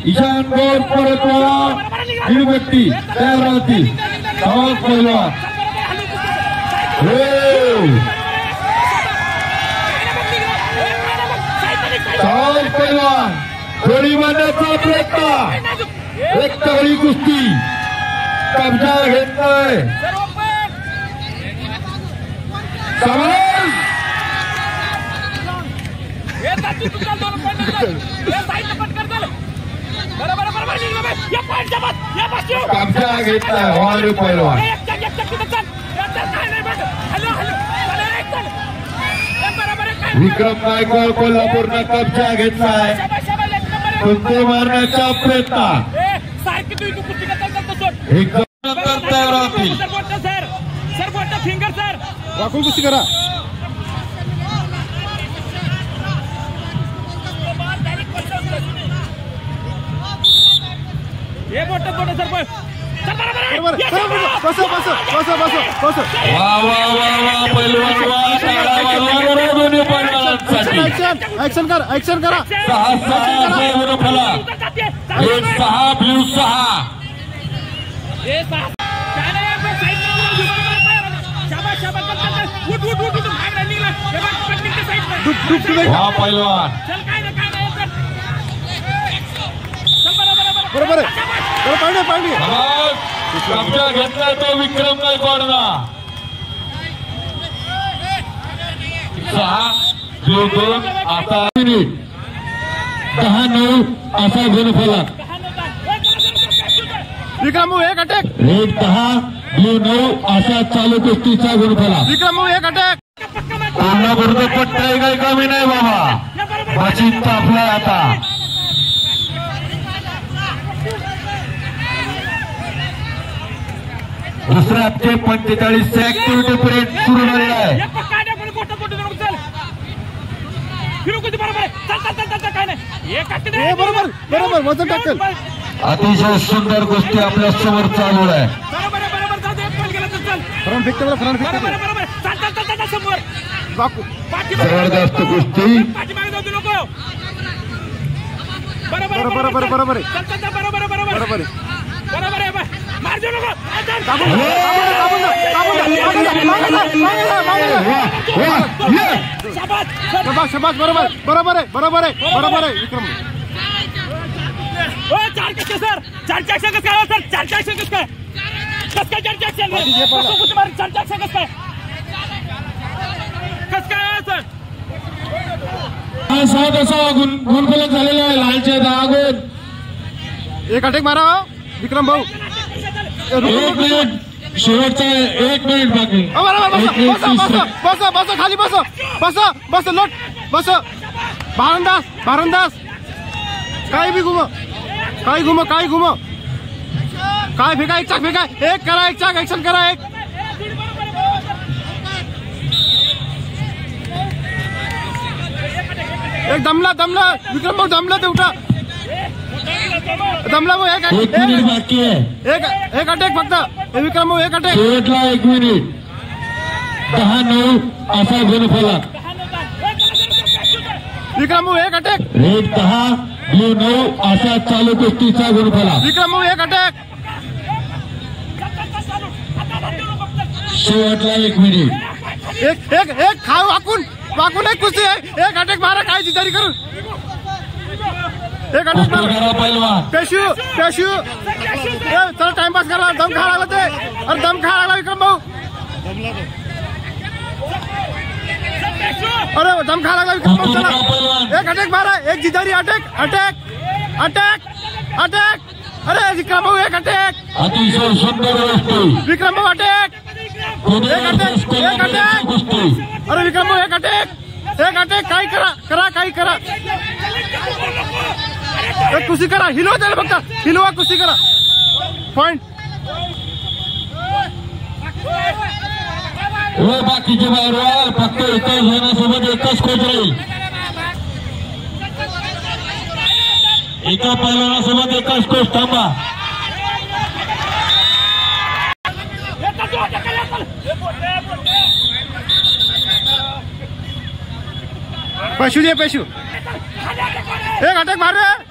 ईशान गौर परतवार हिरगट्टी तयार राहतील सावध पैलवान सावध पैलवान गोळी मारण्याचा प्रयत्न एक तगडी कुस्ती कब्जा घेतलाय कब्जा घेतलाय वारू पैलवान विक्रम गायकवाड कोल्हापूरनं कब्जा घेतलाय कुस्ती मारण्याचा प्रयत्न एकदम तयार राहतील राखून कुस्ती करा ऍक्शन करा 6 ब्ल्यू 6 पैलवान बरोबर पाणी कब्जा घेतला तो विक्रम गायकवाडना 6-2 आता मिनिट 10-9 असा गुणफलक विक्रम एक अटॅक रेड 10 ब्ल्यू 9 असा चालू कुस्तीचा गुणफलक विक्रम एक अटॅक पूर्ण पट्टाही काही कमी नाही बाबा बचित तापलाय आता दुसऱ्या हप्ते 45 ऍक्टिव्हिटी पिरियड सुरू झालेला आहे बरोबर वजन टाकेल अतिशय सुंदर गोष्टी आपल्या समोर चालू आहे जबरदस्त गोष्टी बरोबर शाबाश बरोबर आहे विक्रम 4 कसे सर 4 ऍक्शन कसं काय सर 4 ऍक्शन कसं काय 4 ऍक्शन कसं काय सर सात असा गुणफलक झालेला आहे लालचे 10 गुण एक अटॅक मारा विक्रम भाऊ 1 मिनिट शेवटचा 1 मिनिट बाकी बस खाली बस लोट बस भारंदास काय घुमो काय फेका एक चाक फेका एक करा एक चाक ऍक्शन करा एक दमला विक्रम भाऊ दमला ते उठा दमला भाऊ एक मिनिट बाकी आहे एक अटॅक फक्त विक्रम भाऊ एक अटॅक शेवटला 1 मिनिट 10-9 असा गुणफलक विक्रम भाऊ एक अटॅक रेड 10 ब्ल्यू 9 असा चालू कुस्तीचा गुणफलक विक्रम भाऊ एक अटॅक शेवटला 1 मिनिट एक खाऊ वाकून एक कुस्ती आहे एक अटॅक मारा काय जिदारी करून एक अटॅक मारा पैलवान पेशू चला टाइमपास करा दम खा लागला ते अरे दम खा लागला विक्रम भाऊ अरे दम खा लागला विक्रम भाऊ चला एक अटॅक मारा एक जिदारी अटॅक अरे विक्रम भाऊ एक अटॅक अतिशय सुंदर गोष्टी विक्रम भाऊ अटॅक एक अटॅक अरे विक्रम भाऊ एक अटॅक काही करा एक कुस्ती करा हिलवा त्याला फक्त हिलवा कुस्ती करा पॉइंट बाकीचे बाहेर फक्त एकाच जणासोबत एकच कोच राहील एका पैलवानासोबत एकच कोच थांबा पेशू एक अटॅक मार रे